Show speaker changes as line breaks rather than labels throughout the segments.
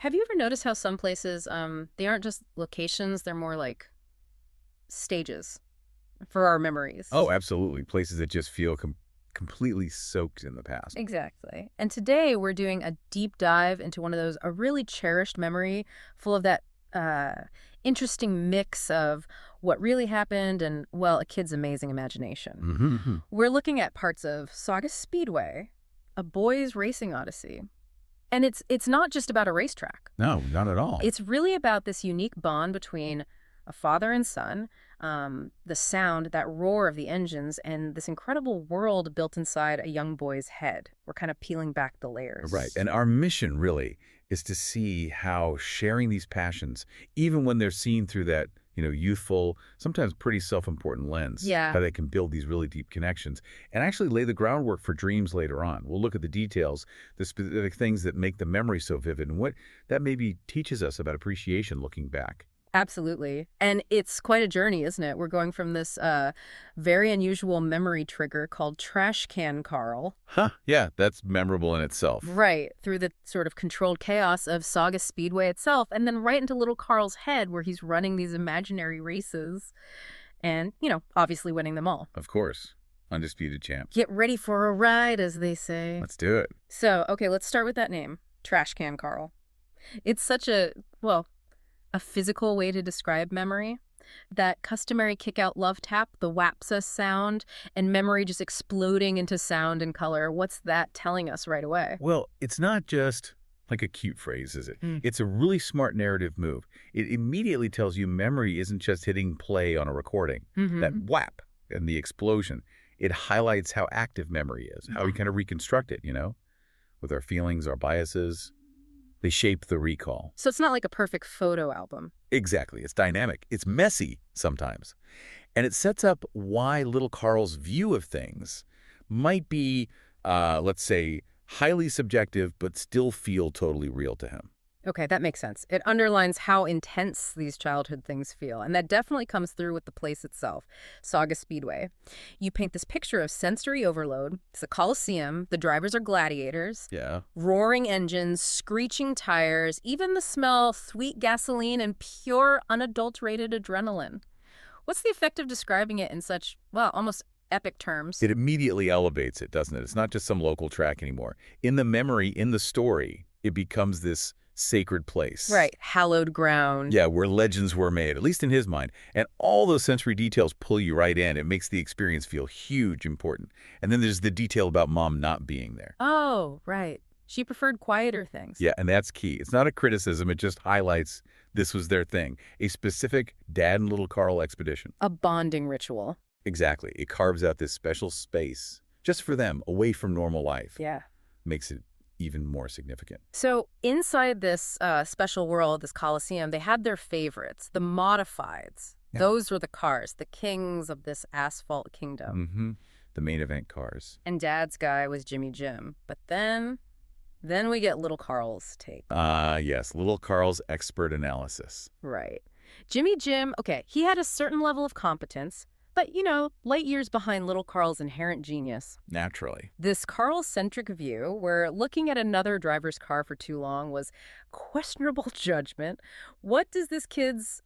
Have you ever noticed how some places, they aren't just locations, they're more like stages for our memories?
Oh, absolutely. Places that just feel completely soaked in the past.
Exactly. And today we're doing a deep dive into one of those, a really cherished memory full of that uh, interesting mix of what really happened and, well, a kid's amazing imagination.
Hmm.
We're looking at parts of Saugus Speedway, a boy's racing odyssey. And it's not just about a racetrack.
No, not at all.
It's really about this unique bond between a father and son, the sound, that roar of the engines, and this incredible world built inside a young boy's head. We're kind of peeling back the
Right.
layers.
And our mission really is to see how sharing these passions, even when they're seen through that, youthful, sometimes pretty self-important lens,
Yeah,
how they can build these really deep connections and actually lay the groundwork for dreams later on. We'll look at the details, the specific things that make the memory so vivid and what that maybe teaches us about appreciation looking back.
absolutely. And it's quite a journey, isn't it? We're going from this very unusual memory trigger called Trash Can Carl.
Huh. Yeah, that's memorable in itself.
Right, through the sort of controlled chaos of Saugus Speedway itself, and then right into little Carl's head where he's running these imaginary races and, obviously winning them all.
Of course. Undisputed champ.
Get ready for a ride, as they say.
Let's do it.
So, okay, let's start with that name, Trash Can Carl. It's such a, well, a physical way to describe memory. That customary kick-out love tap, the wapsa sound, and memory just exploding into sound and color. What's that telling us right away?
Well, it's not just like a cute phrase, is it?
Mm.
It's a really smart narrative move. It immediately tells you memory isn't just hitting play on a recording. That
Mm-hmm.
whap and the explosion, it highlights how active memory is, how we kind of reconstruct it, with our feelings, our biases. They shape the recall.
So it's not like a perfect photo album.
Exactly. It's dynamic. It's messy sometimes. And it sets up why little Carl's view of things might be, let's say, highly subjective, but still feel totally real to him.
Okay, that makes sense. It underlines how intense these childhood things feel, and that definitely comes through with the place itself, Saugus Speedway. You paint this picture of sensory overload. It's a coliseum, the drivers are gladiators,
Yeah.
roaring engines, screeching tires, even the smell, sweet gasoline, and pure, unadulterated adrenaline. What's the effect of describing it in such, well, almost epic terms?
It immediately elevates it, doesn't it? It's not just some local track anymore. In the memory, in the story, it becomes this sacred place.
Right, hallowed ground.
Yeah, where legends were made, at least in his mind. And all those sensory details pull you right in. It makes the experience feel huge, important. And then there's the detail about mom not being there.
Oh, right. She preferred quieter things.
Yeah, and that's key. It's not a criticism. It just highlights this was their thing. A specific dad and little Carl expedition.
A bonding ritual.
Exactly. It carves out this special space just for them, away from normal life.
Yeah.
Makes it even more significant.
So inside this special world, this coliseum, they had their favorites, the modifieds.
Yeah.
Those were the cars, the kings of this asphalt kingdom.
Mm-hmm. The main event cars.
And Dad's guy was Jimmy Jim. But then we get little Carl's take.
Yes, little Carl's expert analysis.
Right. Jimmy Jim, okay, he had a certain level of competence, but, light years behind little Carl's inherent genius.
Naturally.
This Carl-centric view, where looking at another driver's car for too long was questionable judgment. What does this kid's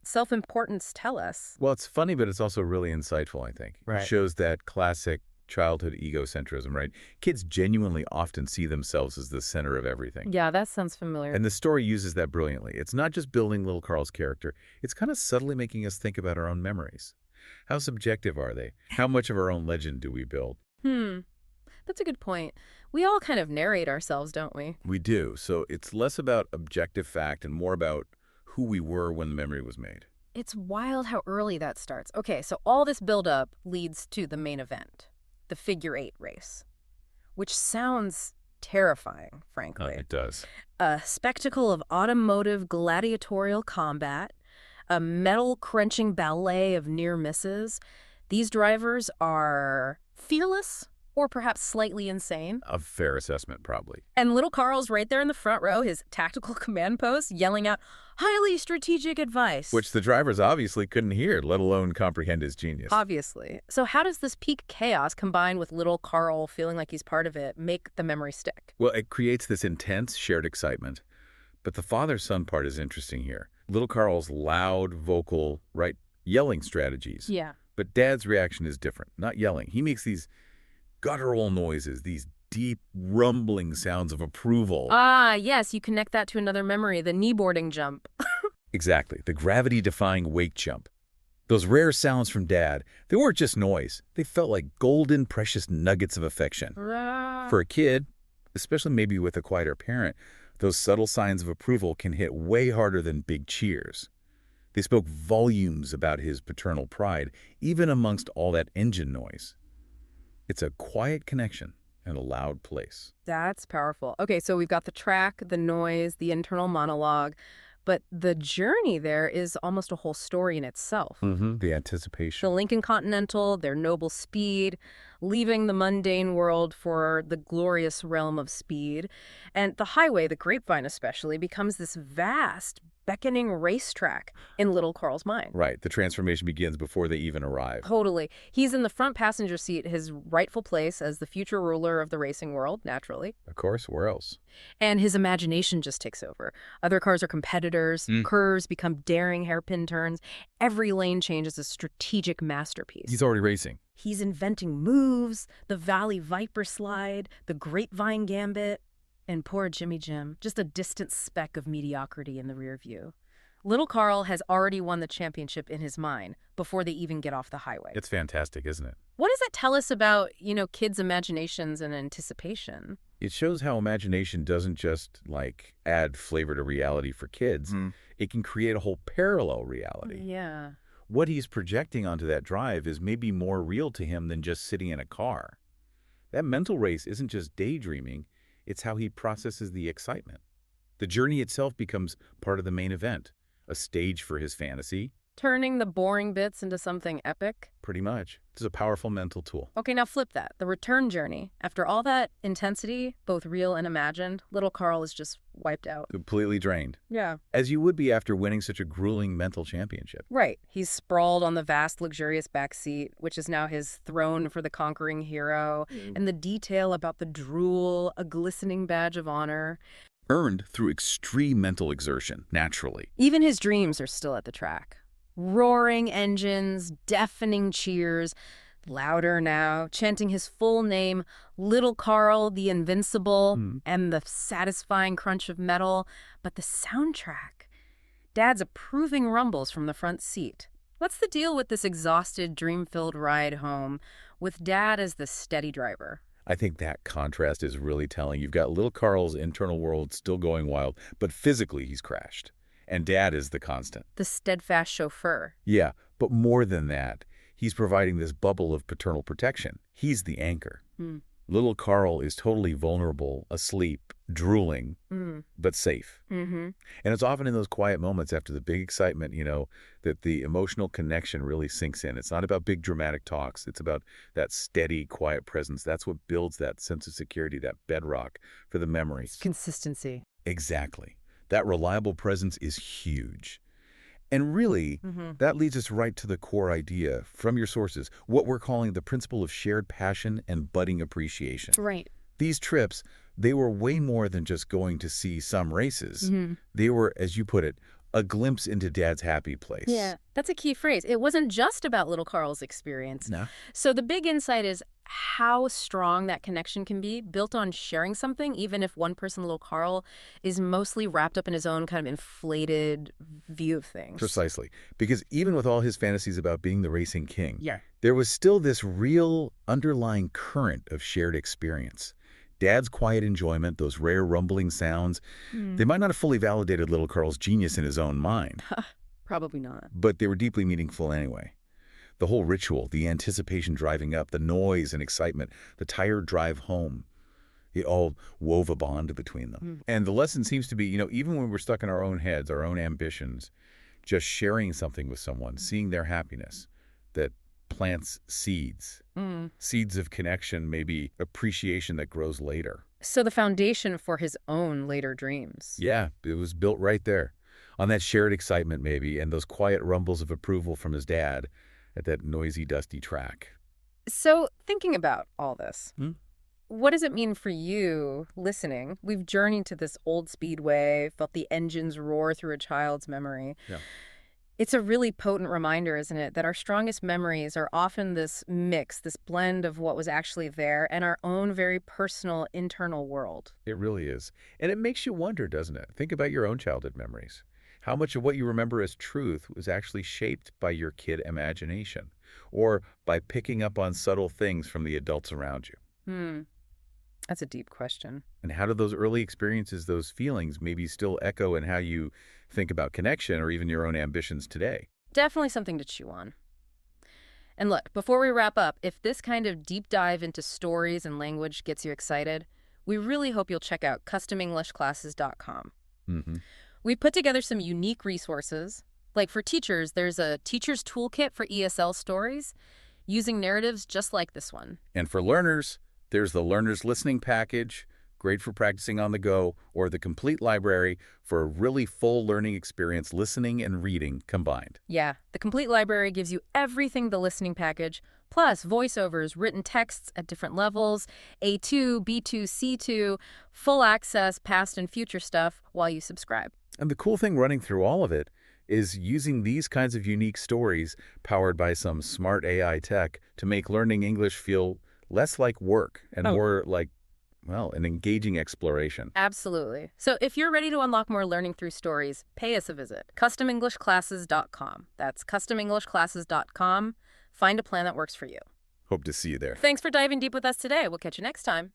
self-importance tell us?
Well, it's funny, but it's also really insightful, I think.
Right.
It shows that classic childhood egocentrism, right? Kids genuinely often see themselves as the center of everything.
Yeah, that sounds familiar.
And the story uses that brilliantly. It's not just building little Carl's character. It's kind of subtly making us think about our own memories. How subjective are they? How much of our own legend do we build?
That's a good point. We all kind of narrate ourselves, don't we?
We do. So it's less about objective fact and more about who we were when the memory was made.
It's wild how early that starts. Okay, so all this buildup leads to the main event, the figure 8 race, which sounds terrifying, frankly.
It does.
A spectacle of automotive gladiatorial combat, a metal-crunching ballet of near misses. These drivers are fearless or perhaps slightly insane.
A fair assessment, probably.
And little Carl's right there in the front row, his tactical command post, yelling out highly strategic advice.
Which the drivers obviously couldn't hear, let alone comprehend his genius.
Obviously. So how does this peak chaos combined with little Carl feeling like he's part of it make the memory stick?
Well, it creates this intense shared excitement. But the father-son part is interesting here. Little Carl's loud, vocal, right, yelling strategies.
Yeah.
But Dad's reaction is different, not yelling. He makes these guttural noises, these deep, rumbling sounds of approval.
Ah, yes, you connect that to another memory, the kneeboarding jump.
Exactly, the gravity-defying wake jump. Those rare sounds from Dad, they weren't just noise. They felt like golden, precious nuggets of affection. For a kid, especially maybe with a quieter parent, those subtle signs of approval can hit way harder than big cheers. They spoke volumes about his paternal pride, even amongst all that engine noise. It's a quiet connection in a loud place.
That's powerful. Okay, so we've got the track, the noise, the internal monologue, but the journey there is almost a whole story in itself.
The anticipation.
The Lincoln Continental, their noble speed, leaving the mundane world for the glorious realm of speed. And the highway, the Grapevine especially, becomes this vast, beckoning racetrack in little Carl's mind.
Right, the transformation begins before they even arrive.
Totally. He's in the front passenger seat, his rightful place as the future ruler of the racing world, naturally.
Of course, where else?
And his imagination just takes over. Other cars are competitors, curves become daring hairpin turns. Every lane change is a strategic masterpiece.
He's already racing.
He's inventing moves, the Valley Viper slide, the Grapevine Gambit. And poor Jimmy Jim, just a distant speck of mediocrity in the rear view. Little Carl has already won the championship in his mind before they even get off the highway.
It's fantastic, isn't it?
What does that tell us about, kids' imaginations and anticipation?
It shows how imagination doesn't just, add flavor to reality for kids. It can create a whole parallel reality.
Yeah.
What he's projecting onto that drive is maybe more real to him than just sitting in a car. That mental race isn't just daydreaming. It's how he processes the excitement. The journey itself becomes part of the main event, a stage for his fantasy.
Turning the boring bits into something epic?
Pretty much. It's a powerful mental tool.
Okay, now flip that. The return journey. After all that intensity, both real and imagined, little Carl is just wiped out.
Completely drained.
Yeah.
As you would be after winning such a grueling mental championship.
Right. He's sprawled on the vast, luxurious back seat, which is now his throne for the conquering hero, and the detail about the drool, a glistening badge of honor.
Earned through extreme mental exertion, naturally.
Even his dreams are still at the track. Roaring engines, deafening cheers, louder now, chanting his full name, Little Carl the Invincible, and the satisfying crunch of metal. But the soundtrack, Dad's approving rumbles from the front seat. What's the deal with this exhausted, dream-filled ride home, with Dad as the steady driver?
I think that contrast is really telling. You've got little Carl's internal world still going wild, but physically he's crashed. And Dad is the constant.
The steadfast chauffeur.
Yeah, but more than that, he's providing this bubble of paternal protection. He's the anchor. Little Carl is totally vulnerable, asleep, drooling, but safe. And it's often in those quiet moments after the big excitement, that the emotional connection really sinks in. It's not about big dramatic talks. It's about that steady, quiet presence. That's what builds that sense of security, that bedrock for the memories.
Consistency.
Exactly. That reliable presence is huge. And really, that leads us right to the core idea from your sources, what we're calling the principle of shared passion and budding appreciation.
Right.
These trips, they were way more than just going to see some races. They were, as you put it, a glimpse into Dad's happy place.
Yeah, that's a key phrase. It wasn't just about little Carl's experience.
No.
So the big insight is how strong that connection can be, built on sharing something, even if one person, little Carl, is mostly wrapped up in his own kind of inflated view of things.
Precisely. Because even with all his fantasies about being the racing king,
Yeah.
there was still this real underlying current of shared experience. Dad's quiet enjoyment, those rare rumbling sounds, they might not have fully validated little Carl's genius in his own mind.
Probably not.
But they were deeply meaningful anyway. The whole ritual, the anticipation driving up, the noise and excitement, the tired drive home, it all wove a bond between them. And the lesson seems to be, even when we're stuck in our own heads, our own ambitions, just sharing something with someone, seeing their happiness, that plants seeds. Seeds of connection, maybe appreciation that grows later.
So the foundation for his own later dreams.
Yeah, it was built right there. On that shared excitement, maybe, and those quiet rumbles of approval from his dad at that noisy, dusty track.
So thinking about all this, what does it mean for you listening? We've journeyed to this old speedway, felt the engines roar through a child's memory.
Yeah.
It's a really potent reminder, isn't it, that our strongest memories are often this mix, this blend of what was actually there and our own very personal internal world.
It really is. And it makes you wonder, doesn't it? Think about your own childhood memories. How much of what you remember as truth was actually shaped by your kid imagination or by picking up on subtle things from the adults around you?
Hmm, that's a deep question.
And how do those early experiences, those feelings, maybe still echo in how you think about connection or even your own ambitions today?
Definitely something to chew on. And look, before we wrap up, if this kind of deep dive into stories and language gets you excited, we really hope you'll check out customenglishclasses.com.
Mm-hmm.
We put together some unique resources. Like for teachers, there's a teacher's toolkit for ESL stories using narratives just like this one.
And for learners, there's the Learner's Listening Package, great for practicing on the go, or the Complete Library for a really full learning experience, listening and reading combined.
Yeah, the complete library gives you everything the listening package, plus voiceovers, written texts at different levels, A2, B2, C2, full access, past and future stuff while you subscribe.
And the cool thing running through all of it is using these kinds of unique stories powered by some smart AI tech to make learning English feel less like work and more like, well, an engaging exploration.
Absolutely. So if you're ready to unlock more learning through stories, pay us a visit. customenglishclasses.com. That's customenglishclasses.com. Find a plan that works for you.
Hope to see you there.
Thanks for diving deep with us today. We'll catch you next time.